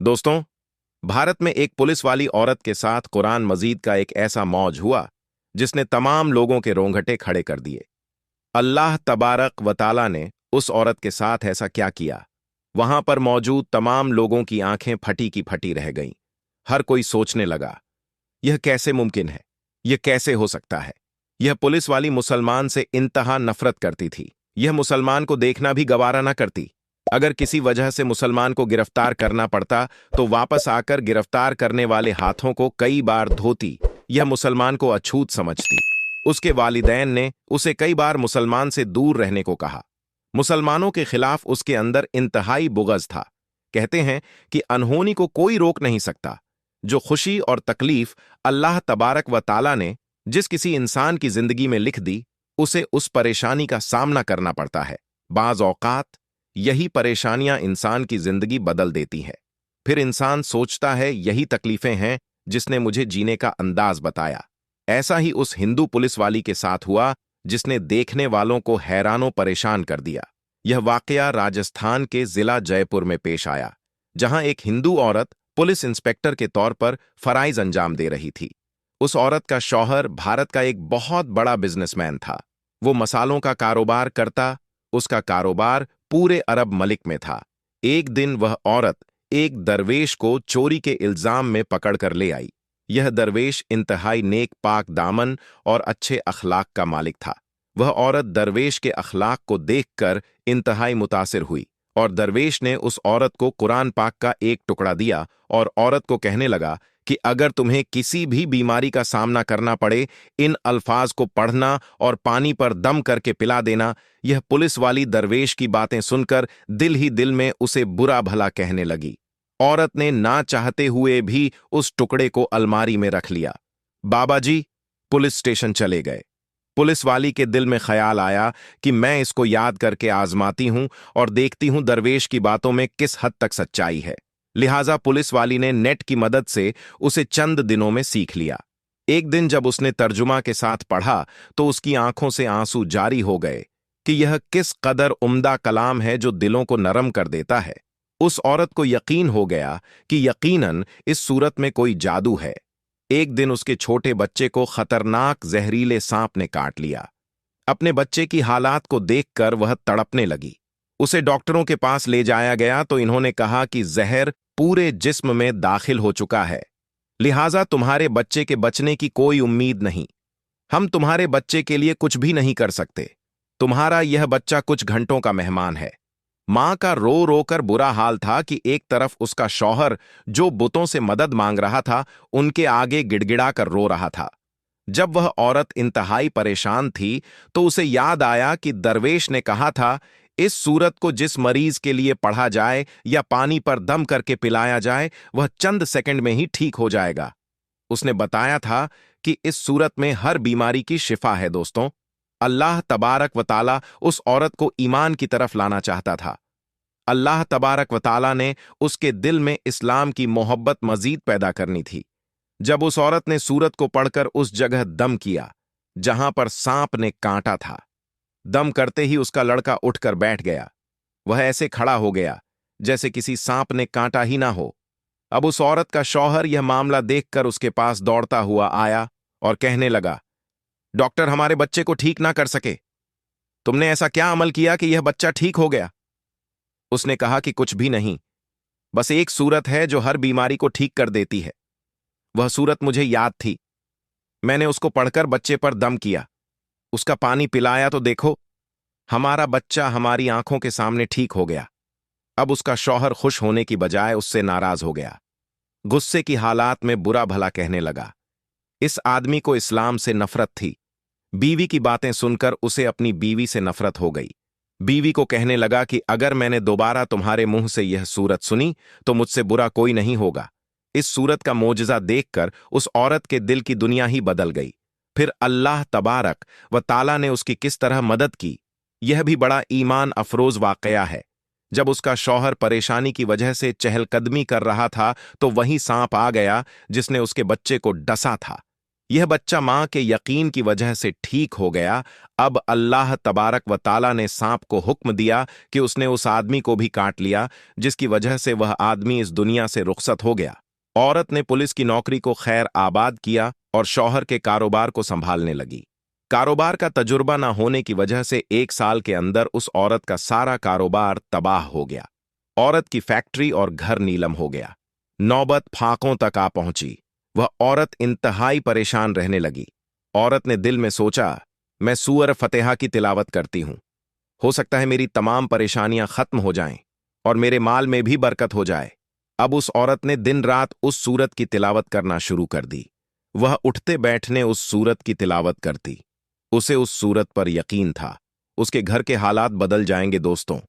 दोस्तों, भारत में एक पुलिस वाली औरत के साथ कुरान मजीद का एक ऐसा मौज हुआ जिसने तमाम लोगों के रोंगटे खड़े कर दिए। अल्लाह तबारक व ताला ने उस औरत के साथ ऐसा क्या किया? वहां पर मौजूद तमाम लोगों की आंखें फटी की फटी रह गईं। हर कोई सोचने लगा, यह कैसे मुमकिन है? यह कैसे हो सकता है? यह पुलिस वाली मुसलमान से इंतहा नफरत करती थी। यह मुसलमान को देखना भी गवारा न करती। अगर किसी वजह से मुसलमान को गिरफ्तार करना पड़ता तो वापस आकर गिरफ्तार करने वाले हाथों को कई बार धोती। यह मुसलमान को अछूत समझती। उसके वालिदैन ने उसे कई बार मुसलमान से दूर रहने को कहा। मुसलमानों के खिलाफ उसके अंदर इंतहाई बुग़्ज़ था। कहते हैं कि अनहोनी को कोई रोक नहीं सकता। जो खुशी और तकलीफ अल्लाह तबारक व ताला ने जिस किसी इंसान की जिंदगी में लिख दी, उसे उस परेशानी का सामना करना पड़ता है। बाज़ औक़ात यही परेशानियां इंसान की जिंदगी बदल देती हैं। फिर इंसान सोचता है यही तकलीफें हैं जिसने मुझे जीने का अंदाज बताया। ऐसा ही उस हिंदू पुलिस वाली के साथ हुआ जिसने देखने वालों को हैरानों परेशान कर दिया। यह वाकया राजस्थान के जिला जयपुर में पेश आया, जहां एक हिंदू औरत पुलिस इंस्पेक्टर के तौर पर फराइज अंजाम दे रही थी। उस औरत का शौहर भारत का एक बहुत बड़ा बिजनेसमैन था। वो मसालों का कारोबार करता। उसका कारोबार पूरे अरब मलिक में था। एक दिन वह औरत एक दरवेश को चोरी के इल्जाम में पकड़कर ले आई। यह दरवेश इंतहाई नेक पाक दामन और अच्छे अखलाक का मालिक था। वह औरत दरवेश के अखलाक को देखकर इंतहाई मुतासिर हुई और दरवेश ने उस औरत को कुरान पाक का एक टुकड़ा दिया और औरत को कहने लगा कि अगर तुम्हें किसी भी बीमारी का सामना करना पड़े, इन अल्फाज को पढ़ना और पानी पर दम करके पिला देना। यह पुलिस वाली दरवेश की बातें सुनकर दिल ही दिल में उसे बुरा भला कहने लगी। औरत ने ना चाहते हुए भी उस टुकड़े को अलमारी में रख लिया। बाबा जी पुलिस स्टेशन चले गए। पुलिस वाली के दिल में ख्याल आया कि मैं इसको याद करके आजमाती हूं और देखती हूं दरवेश की बातों में किस हद तक सच्चाई है। लिहाजा पुलिस वाली ने नेट की मदद से उसे चंद दिनों में सीख लिया। एक दिन जब उसने तर्जुमा के साथ पढ़ा तो उसकी आंखों से आंसू जारी हो गए कि यह किस कदर उम्दा कलाम है जो दिलों को नरम कर देता है। उस औरत को यकीन हो गया कि यकीनन इस सूरत में कोई जादू है। एक दिन उसके छोटे बच्चे को खतरनाक जहरीले सांप ने काट लिया। अपने बच्चे की हालात को देखकर वह तड़पने लगी। उसे डॉक्टरों के पास ले जाया गया तो इन्होंने कहा कि जहर पूरे जिस्म में दाखिल हो चुका है, लिहाजा तुम्हारे बच्चे के बचने की कोई उम्मीद नहीं। हम तुम्हारे बच्चे के लिए कुछ भी नहीं कर सकते। तुम्हारा यह बच्चा कुछ घंटों का मेहमान है। मां का रो रो कर बुरा हाल था कि एक तरफ उसका शौहर जो बुतों से मदद मांग रहा था, उनके आगे गिड़गिड़ा कर रो रहा था। जब वह औरत इंतहाई परेशान थी तो उसे याद आया कि दरवेश ने कहा था, इस सूरत को जिस मरीज के लिए पढ़ा जाए या पानी पर दम करके पिलाया जाए, वह चंद सेकंड में ही ठीक हो जाएगा। उसने बताया था कि इस सूरत में हर बीमारी की शिफा है। दोस्तों, अल्लाह तबारक व ताला उस औरत को ईमान की तरफ लाना चाहता था। अल्लाह तबारक व ताला ने उसके दिल में इस्लाम की मोहब्बत मजीद पैदा करनी थी। जब उस औरत ने सूरत को पढ़कर उस जगह दम किया जहां पर सांप ने काटा था, दम करते ही उसका लड़का उठकर बैठ गया। वह ऐसे खड़ा हो गया जैसे किसी सांप ने काटा ही ना हो। अब उस औरत का शौहर यह मामला देखकर उसके पास दौड़ता हुआ आया और कहने लगा, डॉक्टर हमारे बच्चे को ठीक ना कर सके। तुमने ऐसा क्या अमल किया कि यह बच्चा ठीक हो गया? उसने कहा कि कुछ भी नहीं, बस एक सूरत है जो हर बीमारी को ठीक कर देती है। वह सूरत मुझे याद थी। मैंने उसको पढ़कर बच्चे पर दम किया, उसका पानी पिलाया तो देखो, हमारा बच्चा हमारी आंखों के सामने ठीक हो गया। अब उसका शौहर खुश होने की बजाय उससे नाराज हो गया। गुस्से की हालात में बुरा भला कहने लगा। इस आदमी को इस्लाम से नफरत थी। बीवी की बातें सुनकर उसे अपनी बीवी से नफरत हो गई। बीवी को कहने लगा कि अगर मैंने दोबारा तुम्हारे मुंह से यह सूरत सुनी तो मुझसे बुरा कोई नहीं होगा। इस सूरत का मोजज़ा देखकर उस औरत के दिल की दुनिया ही बदल गई। फिर अल्लाह तबारक व ताला ने उसकी किस तरह मदद की, यह भी बड़ा ईमान अफरोज वाकया है। जब उसका शौहर परेशानी की वजह से चहलकदमी कर रहा था तो वही सांप आ गया जिसने उसके बच्चे को डसा था। यह बच्चा मां के यकीन की वजह से ठीक हो गया। अब अल्लाह तबारक व ताला ने सांप को हुक्म दिया कि उसने उस आदमी को भी काट लिया, जिसकी वजह से वह आदमी इस दुनिया से रुखसत हो गया। औरत ने पुलिस की नौकरी को खैर आबाद किया और शौहर के कारोबार को संभालने लगी। कारोबार का तजुर्बा न होने की वजह से 1 साल के अंदर उस औरत का सारा कारोबार तबाह हो गया। औरत की फैक्ट्री और घर नीलम हो गया। नौबत फाकों तक आ पहुंची। वह औरत इंतहाई परेशान रहने लगी। औरत ने दिल में सोचा, मैं सूअर फतेहा की तिलावत करती हूं, हो सकता है मेरी तमाम परेशानियां खत्म हो जाएं और मेरे माल में भी बरकत हो जाए। अब उस औरत ने दिन रात उस सूरत की तिलावत करना शुरू कर दी। वह उठते बैठने उस सूरत की तिलावत करती। उसे उस सूरत पर यकीन था, उसके घर के हालात बदल जाएंगे। दोस्तों,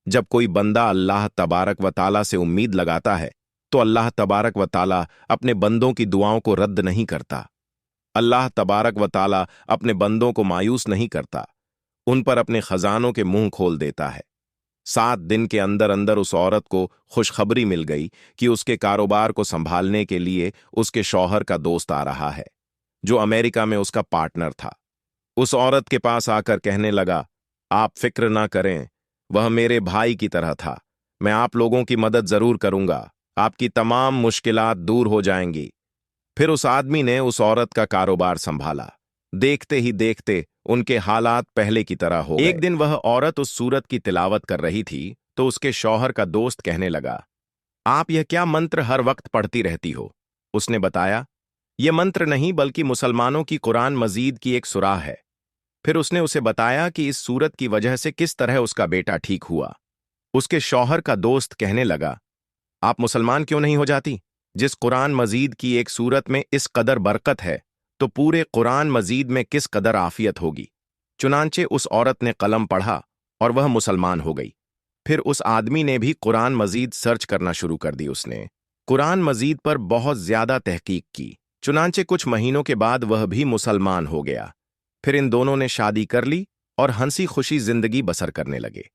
जब कोई बंदा अल्लाह तबारक व ताला से उम्मीद लगाता है तो अल्लाह तबारक व ताला अपने बंदों की दुआओं को रद्द नहीं करता। अल्लाह तबारक व ताला अपने बंदों को मायूस नहीं करता, उन पर अपने खजानों के मुंह खोल देता है। 7 दिन के अंदर अंदर उस औरत को खुशखबरी मिल गई कि उसके कारोबार को संभालने के लिए उसके शौहर का दोस्त आ रहा है, जो अमेरिका में उसका पार्टनर था। उस औरत के पास आकर कहने लगा, आप फिक्र ना करें, वह मेरे भाई की तरह था। मैं आप लोगों की मदद जरूर करूंगा, आपकी तमाम मुश्किलात दूर हो जाएंगी। फिर उस आदमी ने उस औरत का कारोबार संभाला। देखते ही देखते उनके हालात पहले की तरह हो गए। एक दिन वह औरत उस सूरत की तिलावत कर रही थी तो उसके शौहर का दोस्त कहने लगा, आप यह क्या मंत्र हर वक्त पढ़ती रहती हो? उसने बताया, यह मंत्र नहीं बल्कि मुसलमानों की कुरान मजीद की एक सुराह है। फिर उसने उसे बताया कि इस सूरत की वजह से किस तरह उसका बेटा ठीक हुआ। उसके शौहर का दोस्त कहने लगा, आप मुसलमान क्यों नहीं हो जाती? जिस कुरान मजीद की एक सूरत में इस कदर बरकत है तो पूरे कुरान मजीद में किस कदर आफियत होगी। चुनांचे उस औरत ने कलम पढ़ा और वह मुसलमान हो गई। फिर उस आदमी ने भी कुरान मजीद सर्च करना शुरू कर दी। उसने कुरान मजीद पर बहुत ज्यादा तहकीक की। चुनांचे कुछ महीनों के बाद वह भी मुसलमान हो गया। फिर इन दोनों ने शादी कर ली और हंसी खुशी जिंदगी बसर करने लगे।